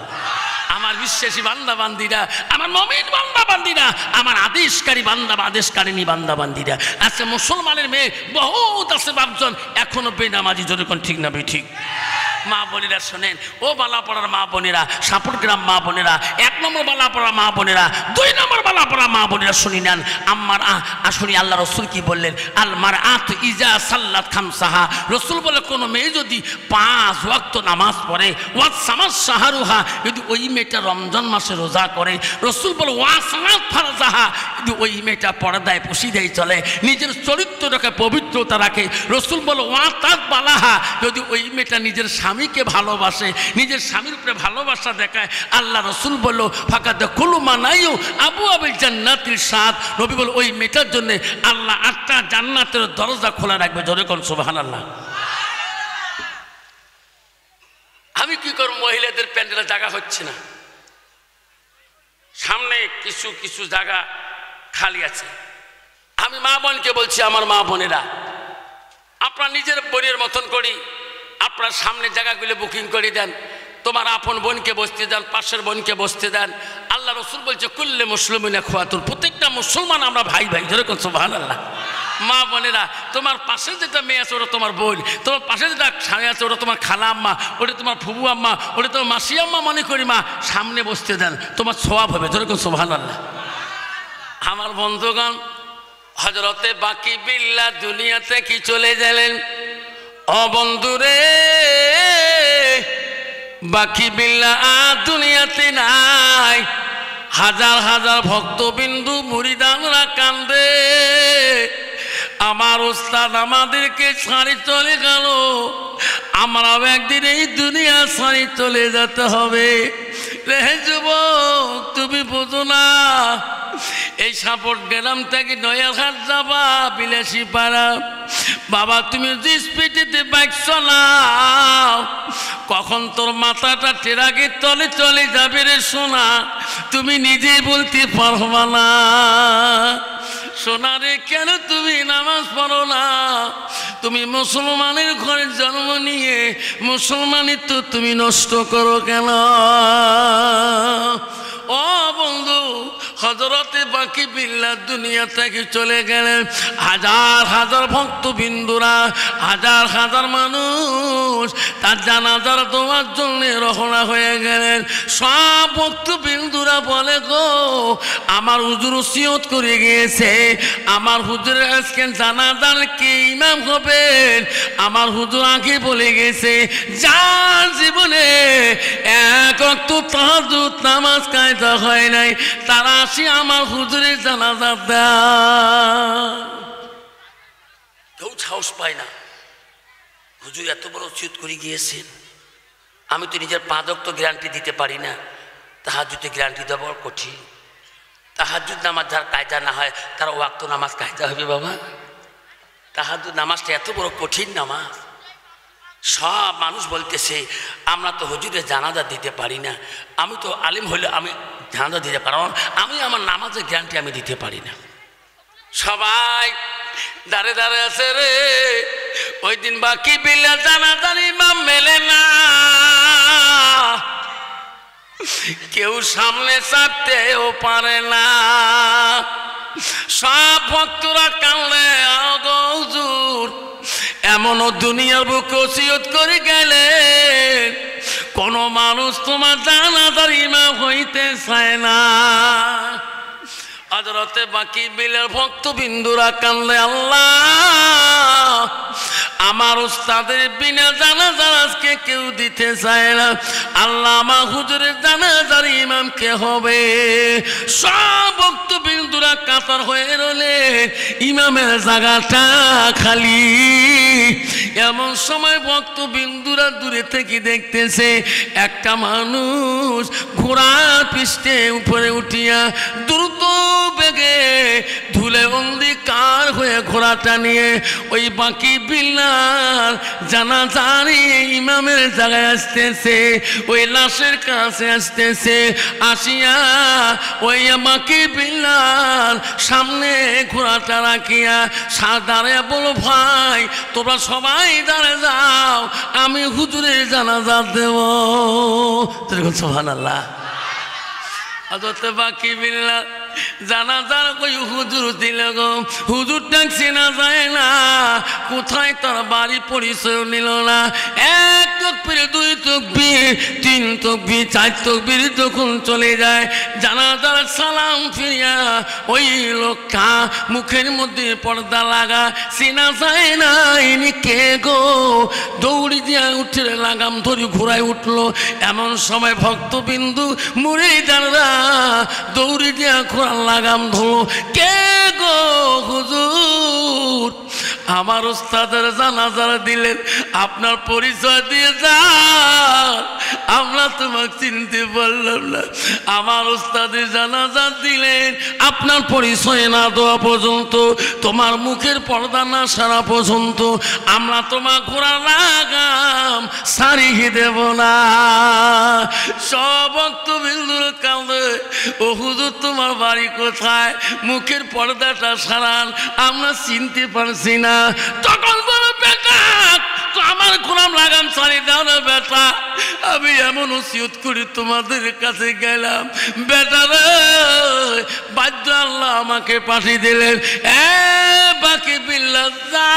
আমার বিশ্বাসী বান্দা বান্দিরা, আমার মুমিন বান্দা বান্দিরা, আমার আদেশকারী বান্দা আদেশকারিনী বান্দা বান্দিরা, আজকে মুসলমানের মেয়ে বহুত আছে বাপজন এখনো বেনামাজি। যেরকম ঠিক না ঠিক মা বোনেরা শোনেন, ও বালাপাড়ার মা বোনেরা, সাপুরগ্রাম মা বোনেরা, 1 নম্বর বালাপাড়া মা বোনেরা, 2 নম্বর বালাপাড়া মা বোনেরা শুনি নেন। আমার শুনি আল্লাহ রসুল কি বললেন, আল মারআতু ইজা সাল্লাত খামসাহা। রসুল বলে কোনো মেয়ে যদি 5 ওয়াক্ত নামাজ পড়ে, ওয়া সামাস শাহরুহা, যদি ওই মেয়েটা রমজান মাসে রোজা করে, রসুল বলে ওয়া সালাত ফারজাহা, যদি ওই মেয়েটা পর্দায় পশিদায় চলে, নিজের চরিত্রটাকে পবিত্রতা রাখে, রসুল বলে ওয়া তাক বালাহা, যদি ওই মেয়েটা নিজের স্বামীকে ভালোবাসে, নিজের স্বামীর উপরে ভালোবাসা দেখায়, আল্লাহ রসুল বলল ফাকাদ কুলু মানাইও আবু আবিল জান্নাতিল সাদ। নবী বল ওই মেয়েটার জন্য আল্লাহ 8টা জান্নাতের দরজা খোলা রাখবে। জোরে কোন সুবহানাল্লাহ। আমি কি করব, মহিলাদের প্যান্ডেলে জায়গা হচ্ছে না, সামনে কিছু কিছু জায়গা খালি আছে। আমি মা বোনকে বলছি, আমার মা বোনেরা আপনারা নিজের বোনের মতন করি আপনার সামনে জায়গাগুলো বুকিং করে দেন, তোমার আপন বোনকে বসতে দেন, পাশের বোনকে বসতে দেন। আল্লাহ রসুল বলছে কুল্লে মুসলিমিনা খুয়াতুন, প্রত্যেকটা মুসলমান আমরা ভাই ভাই। যেরকম সুবহানাল্লাহ। মা বোনেরা তোমার পাশে যেটা মেয়ে আছে ওটা তোমার বোন, তোমার পাশে যেটা স্বামী আছে ওটা তোমার খালা আম্মা, ওটা তোমার ফুবু আম্মা, ওটা তোমার মাসি আম্মা মনে করি মা, সামনে বসতে দেন, তোমার সওয়াব হবে। যেরকম সুবহানাল্লাহ। আমার বন্ধুগণ, হযরতে বাকি বিল্লাহ দুনিয়াতে কি চলে গেলেন। ও বন্ধুরে, বাকি বিল্লাহ দুনিয়াতে নাই। হাজার হাজার ভক্তবিন্দু মুরিদানরা কান্দে, আমার ওস্তাদ আমাদেরকে ছাড়ি চলে গেল, আমরাও একদিন এই দুনিয়া ছাড়ি চলে যেতে হবে। রে যুবক তুমি বোঝো না, এই সাপোর্ট গ্রাম থেকে নয়াঘাট যাবা বিলাসী পাড়া, বাবা তুমি যে স্পিডেতে বাইক চালাও, কখন তোর মাথাটা ট্রাকের তলে চলে যাবে রে সোনা, তুমি নিজেই বলতে পারবা না। সোনা রে কেন তুমি নামাজ পড়ো না? তুমি মুসলমানের ঘরে জন্ম নিয়ে মুসলমানের তো তুমি নষ্ট করো কেন? ও বন্ধু, হযরতে বাকি বিল্লাহ দুনিয়া থেকে চলে গেলেন। হাজার হাজার ভক্তবিন্দুরা, হাজার হাজার মানুষ তার জানাজার দোয়ার জন্য রওনা হয়ে গেলেন। সব ভক্তবিন্দুরা বলে গো আমার হুজুর ওসিয়ত করে গিয়েছে, আমার হুজুর আজকে জানাজার কে ইমাম হবেন, আমার হুজুর আগে বলে গেছে যার জীবনে এক ওয়াক্ত তাহাজ্জুদ নামাজ কায়দা হয় নাই তারা আসি আমার হুজুরের জানাজা দেয়। কেউ সাহস পায় না, হুজুর এত বড় ওসিয়ত করে গিয়েছেন, আমি তো নিজের 5 ওয়াক্ত গ্যারান্টি দিতে পারি না, তাহাজ্জুদে গ্যারান্টি দেওয়া কঠিন। তাহাজ্জুদ নামাজ যার কায়দা না হয় তার ওয়াক্ত নামাজ কায়দা হবে বাবা। তাহাজ্জুদ নামাজটা এত বড় কঠিন নামাজ। সব মানুষ বলতেছে আমরা তো হুজুরের জানাজা দিতে পারি না, আমি তো আলিম হলে আমি জানাজা দিতে পারব, আমি আমার নামাজের গ্যারান্টি আমি দিতে পারি না। সবাই দাঁড়ে দাঁড়ে আছে রে। ওই দিন বাকি বিল্লাহ জানাজার ইমাম মেলে না, কেউ সামনে চাপতেও পারে না। সব ভক্তরা কাঁদলে আগো হুজুর এমনও দুনিয়ার বুকে ওসিয়ত করে গেলেন কোন মানুষ তোমার জানাজার ইমাম হইতে চায় না। হযরতে বাকি বিল্লাহর ভক্তবিন্দুরা কাঁদলে আল্লাহ আমার উস্তাদের বিনা জানাজার আজকে কেউ দিতে চায় না। আল্লামা হুজুরের জানাজার ইমাম কে হবে? সব ভক্তবৃন্দরা কাতার হয়ে রলে, ইমামের জায়গাটা খালি। এমন সময় ভক্তবৃন্দরা দূরে থেকে দেখতেছে একটা মানুষ ঘোড়ার পৃষ্ঠে উপরে উঠিয়া দ্রুত বেগে ধুলে অন্ধকার হয়ে ঘোড়াটা নিয়ে ওই বাকি বিল্লাল জানাজারে ইমামের জায়গায় আসতেছে, ওই লাশের কাছে আসতেছে। আসিয়া ওই বাকি বিল্লাল সামনে ঘোড়াটা রাখিয়া দাঁড়িয়ে বলো, ভাই তোমরা সবাই দাঁড়ে যাও, আমি হুজুরের জানাজা দেব। সুবহানাল্লাহ। হযরত বাকি বিল্লাল জানাজার কই হুজুর দিল গো, হুজুর ডাকছে না যায় না, কোথায় তার বাড়ি পরিচয় নিল না। এক তাকবীর, দুই তাকবীর, তিন তাকবীর, চার তাকবীর যখন চলে যায়, জানাজার সালাম ফিরিয়া ওই লোকটা মুখের মধ্যে পর্দা লাগা, চেনা যায় না ইনি কে গো। দৌড়ি দিয়া উঠে লাগাম ধরে ঘোড়ায় উঠলো। এমন সময় ভক্তবিন্দু মুরিদাররা দৌড়ি দিয়া লাগাম ধরো, কে গো হুজুর? আমার উস্তাদের জানাজার দিলেন, আপনার পরিচয় দিয়ে যান, আমরা তোমাকে চিনতে পারলাম না। আমার উস্তাদের জানাজা দিলেন, আপনার পরিচয় না দেওয়া পর্যন্ত, তোমার মুখের পর্দা না সারা পর্যন্ত আমরা তোমার ঘোড়া লাগাম সারিয়ে দেব না। সব ভক্তবৃন্দুর কাঁদে, ও হুজুর তোমার বাড়ি কোথায়? মুখের পর্দাটা সারান, আমরা চিনতে পারছি না। তখন বলো, বেটা তো আমার গোলাম লাগাম ছাড়ি দাও না বেটা, আমি এমন ওসিয়ত করি তোমাদের কাছে গেলাম, বেটা রে বাধ্য আল্লাহ আমাকে পাঠিয়ে দিলেন। বাকি বিল্লাহ যা,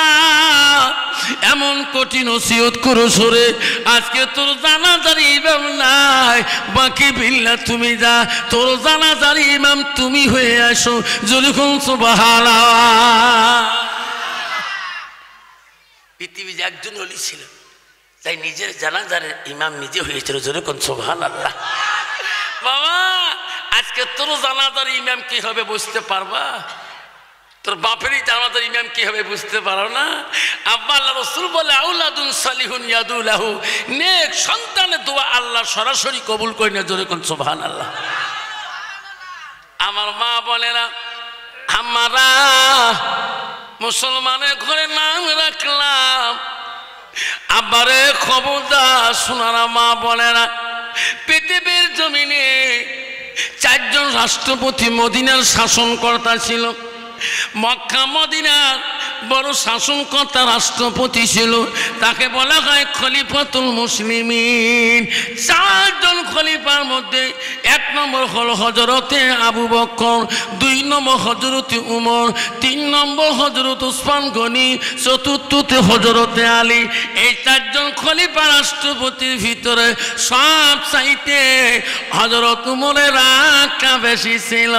এমন কঠিন ওসিয়ত করো সরে, আজকে তোর জানাজার ইমাম নাই, বাকি বিল্লাহ তুমি যা, তোর জানাজার ইমাম তুমি হয়ে আসো। যখন সুবহানাল্লাহ। পৃথিবী যে একজন ওলি ছিল, তাই নিজের জানাজার ইমাম নিজে হয়েছিল। যখন সুবহানাল্লাহ। বাবা আজকে তোর জানাজার ইমাম কি হবে বুঝতে পারবা? তোর বাপেরই জানাজার ইমাম কি হবে বুঝতে পারো না? আব্বা আল্লাহ রাসূল বলে, আউলাদুন সালিহুন ইয়াদুলাহু, নেক সন্তানের দোয়া আল্লাহ সরাসরি কবুল করে না। যখন সুবহানাল্লাহ। আমার মা বলে না, আমরা মুসলমানের ঘরে নাম রাখলাম, আবারে খবরদার শোনারা মা বলে না, পৃথিবীর জমিনে চারজন রাষ্ট্রপতি মদিনার শাসনকর্তা ছিল। মক্কা মদিনার বড় শাসনকর্তা রাষ্ট্রপতি ছিল, তাকে বলা হয় খলিফাতুল মুসলিমিন। চারজন খলিফার মধ্যে এক নম্বর হল হজরতে আবু বকর, দুই নম্বর হজরতে উমর, তিন নম্বর হজরত উসমান গনি, চতুর্থতে হজরতে আলী। এই চারজন খলিফা রাষ্ট্রপতির ভিতরে সব চাইতে হজরত উমরের রাগটা বেশি ছিল।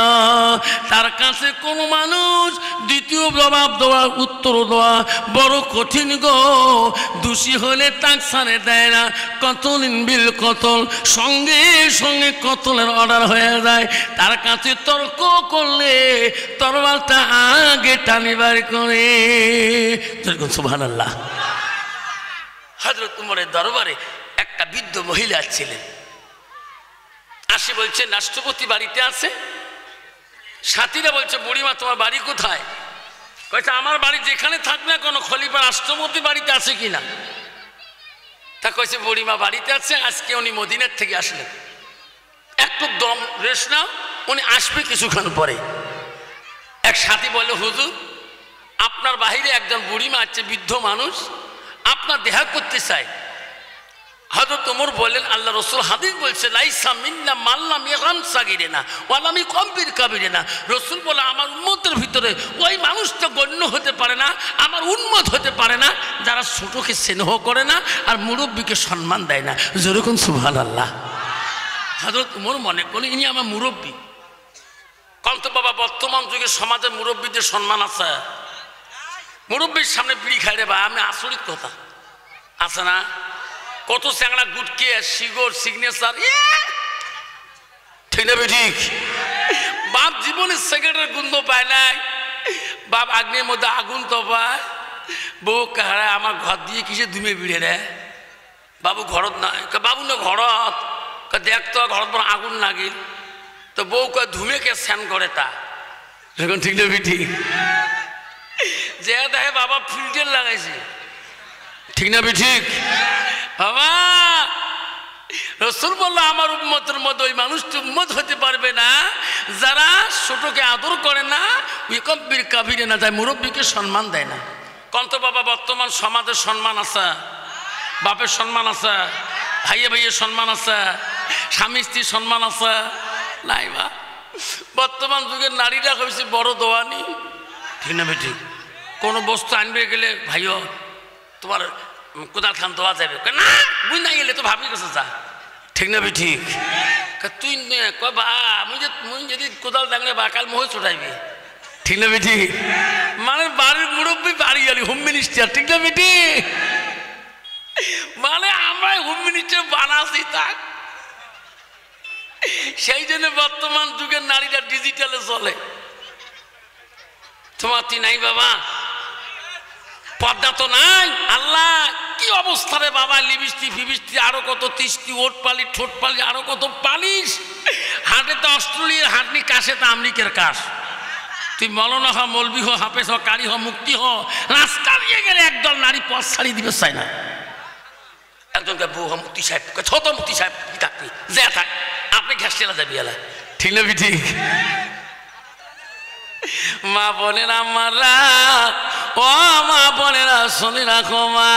তার কাছে কোনো মানুষ দ্বিতীয় জবাব দেওয়া, উত্তর দেওয়া বড় কঠিন গো। দোষী হলে তাক ছাড়ে দেয় না, কতলিন বিল কতল, সঙ্গে সঙ্গে কতলের অর্ডার হয়ে যায়। তার কাছে তর্ক করলে তরবারটা আগে টানিবার করে। সুবহানাল্লাহ। হযরত উমরের দরবারে একটা বৃদ্ধ মহিলা ছিলেন, আসে বলছে রাষ্ট্রপতি বাড়িতে আছে। সাথীরা বলছে, বুড়িমা তোমার বাড়ি কোথায়? কয়েছে, আমার বাড়ি যেখানে থাক না কোনো, খলিফা রাষ্ট্রপতি বাড়িতে আছে কিনা? তা কয়েছে, বুড়িমা বাড়িতে আছে, আজকে উনি মদিনার থেকে আসলেন, একটু দম রেস্ট নাও, উনি আসবে কিছুক্ষণ পরে। এক সাথী বলল, হুজুর আপনার বাহিরে একজন বুড়িমা আছে, বৃদ্ধ মানুষ, আপনার দেখা করতে চায়। হযরত ওমর বললেন, আল্লাহ রাসূল হাদিস বলছে, লাইসা মিন্না মাল্লাম ইয়ারাম সাগিরিনা ওয়ালাম ইয়াকবির কাবিরিনা। রাসূল বলে, আমার উম্মতের ভিতরে ওই মানুষটা গণ্য হতে পারে না, আমার উম্মত হতে পারে না যারা ছোটকে স্নেহ করে না আর মুরব্বীকে সম্মান দেয় না। যেরকম সুবহানাল্লাহ। হযরত ওমর মনে করেন ইনি আমার মুরব্বী। কারণ তো বাবা বর্তমান যুগে সমাজে মুরব্বীদের সম্মান আছে, মুরব্বীর সামনে বিড়ি খাই রে ভাই, আমি আচরিত কথা আছে না? কত চ্যাংড়া গুটকে শিগর সিগনেচার, ঠিক না ঠিক? বাপ জীবনে সিগারেটের গন্ধ পায় নাই, বাপ আগ্নের মধ্যে আগুন তো পায়। বউ কাহারা আমার ঘর দিয়ে কিসে ধুমে বিড়ে রে, বাবু ঘরত নাই, বাবু না ঘরত, দেখ তো ঘরত আগুন লাগিল, তো বউ কয় ধুমে কে স্যান করে তা, এখন ঠিক না ঠিক? যে দেখে বাবা ফিল্টার লাগাইছে, ঠিক না ঠিক? বাবা রাসূল বলল আমার উম্মতের মধ্যে ওই মানুষটি উম্মত হতে পারবে না যারা ছোটকে আদর করে না, বিকব্বির কাবিরে না যায়, মুরব্বীকে সম্মান দেয় না। কন্ত বাবা বর্তমান সমাজের সম্মান আছে, বাপের সম্মান আছে, ভাইয়ে ভাইয়ের সম্মান আছে, স্বামী স্ত্রীর সম্মান আছে নাই বা? বর্তমান যুগের নারীরা হয়েছে বড় দোয়ানি, ঠিক না ঠিক? কোনো বস্তু আনবে গেলে ভাইও তোমার কোদাল খান দেওয়া যাবে না, বুঝ না গেলে তো ভাবি গেছে যা, ঠিক না ঠিক? তুই বা মুই যদি কোদাল ডাঙলে বা কাল মোহ ছোটাইবি, ঠিক না ঠিক? মানে বাড়ির মুরব্বী বাড়ি গেলি হোম মিনিস্টার, ঠিক না ঠিক? মানে আমরা হোম মিনিস্টার বানাচ্ছি তাক। সেই জন্য বর্তমান যুগের নারীরা ডিজিটালে চলে। তোমার তুই নাই বাবা, পর্দা তো নাই। আল্লাহ কি অবস্থা রে বাবা, লিপস্টিক ফিবিস্টিক আরো কত তিস্তি, ওট পালি ঠোঁট পালি আরো কত পালিশ, হাটে তো অস্ট্রেলিয়ার হাটনি, কাশে তো আমেরিকার কাশ। তুই মলনা হ, মলবি হ, হাফেজ হ, কারি হ, মুক্তি হ, রাস্তা দিয়ে গেলে একদল নারী পথ ছাড়িয়ে দিবে চাই না। একজনকে বউ হ মুক্তি সাহেব, ছোট মুক্তি সাহেব কি থাকবি যে থাক, আপনি ঘাস চেলা যাবি এলা, ঠিক না ঠিক? মা বোনেরা আমারা, ও মা বোনেরা শুনে রাখো মা,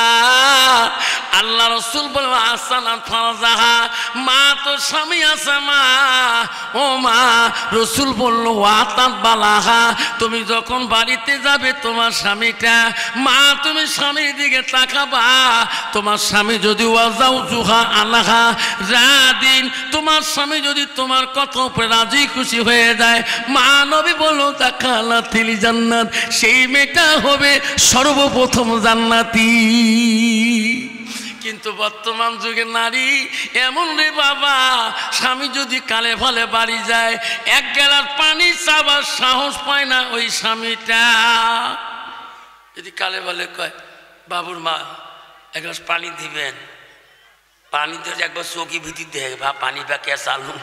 আল্লাহ রসুল বলবো আসানা ফারজাহা, মা তো স্বামী আছে মা, ও মা রসুল বললো ওয়াতাত বালাহা, তুমি যখন বাড়িতে যাবে তোমার স্বামীটা, মা তুমি স্বামীর দিকে তাকাবা, তোমার স্বামী যদি ওয়াজাউ জুহা আলাহা রাদিন, তোমার স্বামী যদি তোমার কথা উপরে রাজি খুশি হয়ে যায়, মা নবী বললো তাকালা তিলি জান্নাত, সেই মেয়েটা হবে সর্বপ্রথম জান্নাতি। কিন্তু বর্তমান যুগের নারী এমন রে বাবা, স্বামী যদি কালে ফলে বাড়ি যায়, এক গ্লাস পানি চাবার সাহস পায় না ওই স্বামীটা। যদি কালে বলে কয় বাবুর মা এক গ্লাস পানি দিবেন, পানি দিয়ে একবার চৌকি ভিতর দেয় বা পানি বা কে চালু,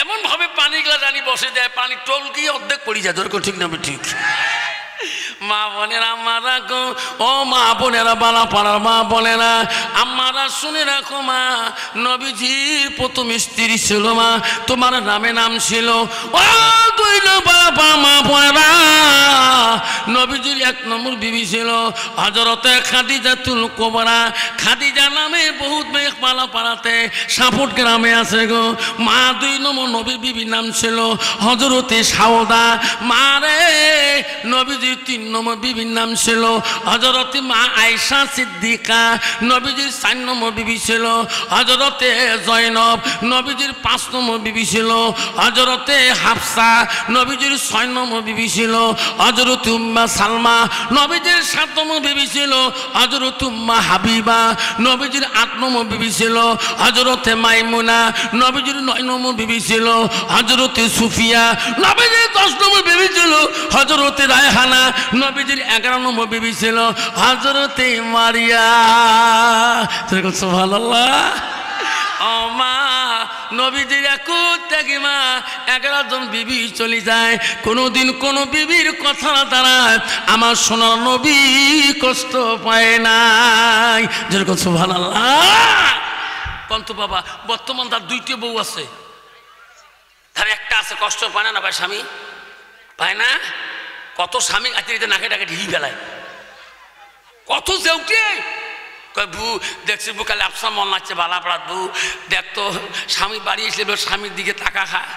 এমন ভাবে পানি গ্লাস আনি বসে দেয়, পানি টল গিয়ে অর্ধেক পড়ে যায়, ধর ঠিক না ঠিক? মা বোনেরা আমারা গো, ও মা বোনেরা বালা পাড়ার মা বোনেরা আমারা শুনে রাখো মা, নবীজির প্রথম স্ত্রী ছিল মা, তোমার নামে নাম ছিল, ও দুই নম্বর মা বোনেরা, নবীজির এক নম্বর বিবি ছিল হযরতে খাদিজাতুল কুবরা। খাদিজা নামে বহুত মেয়ে পালা পাড়াতে সাপোর্ট গ্রামে আছে গো মা। দুই নম্বর নবীর বিবির নাম ছিল হযরতে সাউদা। মা রে নবীজির তিন নম্বর বিবির নাম ছিল হযরতে মা আয়েশা সিদ্দিকা। নবীজির 4 নম্বর বিবি ছিল হযরতে জয়নব। নবীজির 5 নম্বর বিবি ছিল হযরতে হাফসা। নবীজির 6 নম্বর বিবি ছিল হযরতে উম্মে সালমা। নবীজির 7 নম্বর বিবি ছিল হযরতে উম্মে হাবিবা। নবীজির 8 নম্বর বিবি ছিল হযরতে মাইমুনা। নবীজির 9 নম্বর বিবি ছিল হযরতে সুফিয়া। নবীজির 10 নম্বর বিবি ছিল হযরতে রায়হানা। নবীজির 11 নম্বর বিবি ছিল হযরতে মারিয়া। সুবহানাল্লাহ। ও মা, নবীজির একুত্যাগী মা 11 জন বিবি চলে যায়, কোনোদিন কোনো বিবির কথা দাঁড়ায় আমার সোনার নবী কষ্ট পায় নাই। যেরকম সুবহানাল্লাহ। কন্ত বাবা বর্তমান তার 2টি বউ আছে, তার একটা আছে কষ্ট পায় না ভাই, স্বামী পায় না। কত স্বামী আত্মীয়তে নাকে ডাকে ঢিলি ফেলায়, কত জেউটে বু দেখছি বু কালে আপসা মন লাগছে বালা পড়াত বু দেখতো স্বামী বাড়ি এসলে স্বামীর দিকে তাকা খায়।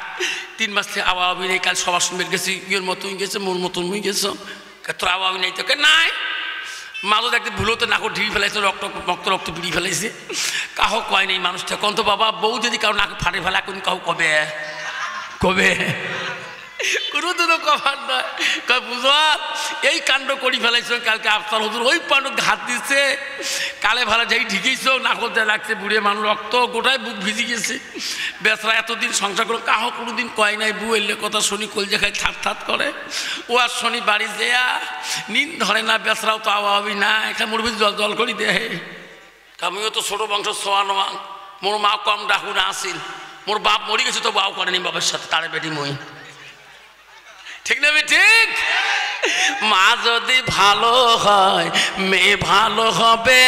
3 মাস থেকে আওয়া আবি নেই, কাল সবার সঙ্গে গেছি, ইয়ের মতন গেছে, মোর মতন মুই গেছ, তোর আওয়া আবি নেই, তোকে নাই মাঝে দেখতে ভুলোতে নাকো ঢিলি ফেলাইছে, রক্ত পিড়ি ফেলাইছে, কাহো কয় নেই মানুষটা। কন্ত বাবা বউ যদি কারো নাক ফাটে ফেলা কোন কাহো কবে কবে কোনোদিনও কভার নয়। বুঝো এই কাণ্ড করি ফেলাইছ, কালকে আফতার হুজুর ওই পাণ্ড ঘাত দিচ্ছে, কালে ভালো যাই ঠিকইছ, না করতে লাগছে, বুড়ে মানুষ রক্ত গোটায় বুক ভিজি গেছে। বেচারা এতদিন সংসার করে কাহ কোনোদিন কয় নাই, বউ এলে কথা শুনি কলজে খাই থাত থাত করে। ও আর শনি বাড়ি যেয়া নিন ধরে না, বেচারাও তো আবি না, এখানে মুরবি জল জল করি দেহে। আমিও তো ছোট বংশ সোয়া নোয়া, মোর মা কম ডাকু না আসিল, মোর বাপ মরি গেছে তো বাও করেনি বাবার সাথে, তারে বেটি মই, ঠিক না ঠিক? মা যদি ভালো হয় মেয়ে ভালো হবে,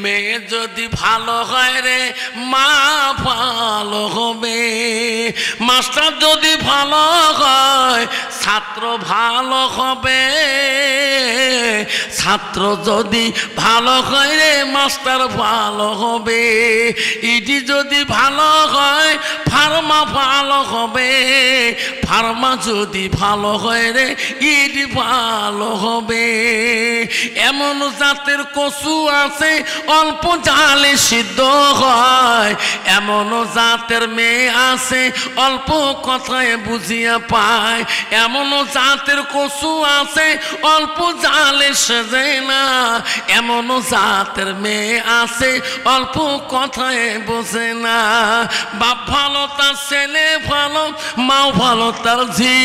মেয়ে যদি ভালো হয় রে মা ভালো হবে, মাস্টার যদি ভালো হয় ছাত্র ভালো হবে, ছাত্র যদি ভালো হয় রে মাস্টার ভালো হবে, ইডি যদি ভালো হয় ফার্মা ভালো হবে, ফার্মা যদি ভালো হয় রে ইডি ভালো হবে। এমন জাতের কচু আছে অল্প জালে সিদ্ধ হয়, এমন জাতের মেয়ে আছে অল্প কথায় বুঝিয়া পায়, এমন জাতের কচু আছে অল্প জালে সেজে না, এমন জাতের মেয়ে আছে অল্প কথায় বোঝে না। বাপ ভালো তার ছেলে ভালো, মাও ভালো তার ঝি,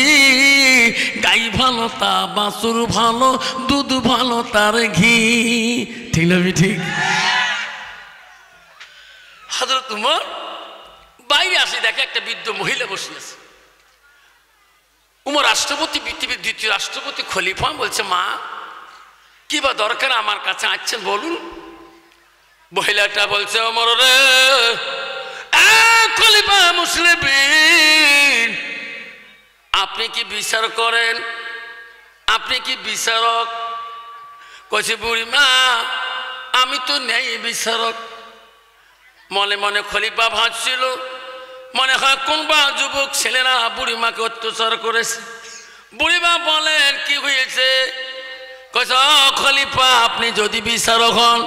গাই ভালো তা বাছুর ভালো, দুধ ভালো তার ঘি, ঠিক না ঠিক? হযরত উমর বাইরে আসে, দেখে একটা বৃদ্ধ মহিলা বসে আছে। উমর রাষ্ট্রপতি, পৃথিবীর দ্বিতীয় রাষ্ট্রপতি, খলিফা, বলছে মা কি বা দরকার আমার কাছে আসছেন বলুন। মহিলাটা বলছে ওমর রে খলিফা মুসলিমিন, আপনি কি বিচার করেন? আপনি কি বিচারক? কইছে বুড়ি মা আমি তো নেই বিচারক। মনে মনে খলিফা ভাবছিল, মনে হয় কোনবা যুবক ছেলেরা বুড়িমাকে অত্যাচার করেছে। বুড়িমা বলেন কি হয়েছে? কইছে খলিফা আপনি যদি বিচারক হন,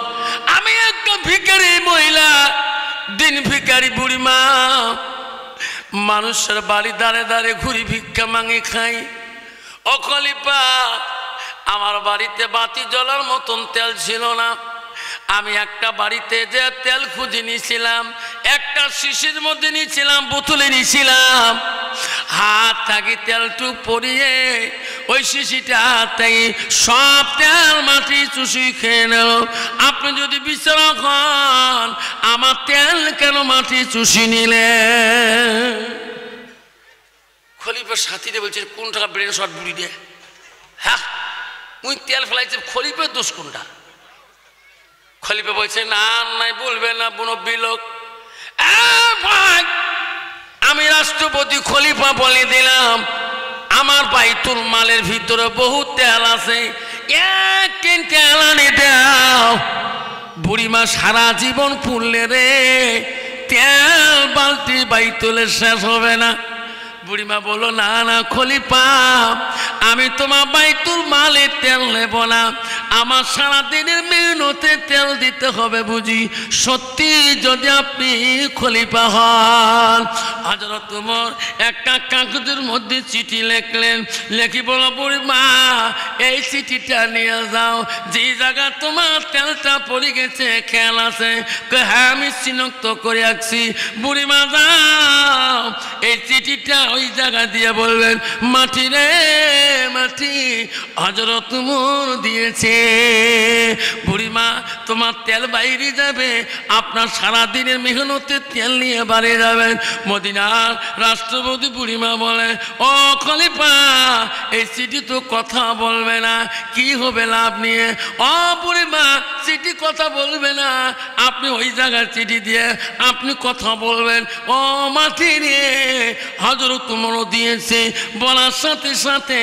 আমি একটা ভিখারি মহিলা, দিন ভিখারি বুড়িমা, মানুষের বাড়ি দাঁড়ে দাঁড়ে ঘুরি ভিক্ষা মাঙি খাই। ও খলিফা আমার বাড়িতে বাতি জ্বলার মতন তেল ছিল না, আমি একটা বাড়িতে যে তেল খুঁজে নিয়েছিলাম, একটা শিশির মধ্যে নিয়েছিলাম, বোতলে নিয়েছিলাম, হাত থাকি তেলটুক পরিয়ে ওই শিশিটাতেই সব তেল মাটি চুষি খেয়ে নেল। আপনি যদি বিচারক হন আমার তেল কেন মাটি চুষি নিলেন? খলিফার সাথীরে বলছে কোনটা ব্রেন শট বুড়ি দে, হ্যাঁ উনি তেল ফেলাইছে, খলিফার দোষ কোনটা? খলিফা বলছে না নাই বলবে না মুরব্বি লোক, আমি রাষ্ট্রপতি খলিফা বলে দিলাম আমার বাইতুল মালের ভিতরে বহু তেল আছে, এক তেল আনি দাও। বুড়িমা সারা জীবন পুড়লে রে তেল বালতি বাইতুলে শেষ হবে না। বুড়িমা বলল না না খলিফা আমি তোমার বাইতুল মালে তেল নেব না, আমার সারাদিনের মেহনতে তেল দিতে হবে বুঝি। সত্যি যদি আপনি খলিফা হন। হযরত ওমর একটা কাগজের মধ্যে চিঠি লিখলেন, লেখি বলো বুড়িমা এই চিঠিটা নিয়ে যাও, যে জায়গা তোমার তেলটা পড়ে গেছে খেয়াল আছে? হ্যাঁ আমি চিহ্নিত করে রাখছি। বুড়িমা যাও এই চিঠিটা ওই জায়গা দিয়ে বলবেন মাটি রে মাটি হযরত ওমর দিয়েছে। বুড়িমা তোমার তেল বাইরে যাবে, আপনার সারাদিনের মেহনতে তেল নিয়ে বাড়ি যাবেন। মদিনার রাষ্ট্রপতি বুড়িমা বলে ও খলিফা এই চিঠি তো কথা বলবে না, কি হবে লাভ নিয়ে? ও বুড়িমা চিঠি কথা বলবে না, আপনি ওই জায়গার চিঠি দিয়ে আপনি কথা বলবেন ও মাটি নিয়ে হযরত ওমর দিয়েছে। বলার সাথে সাথে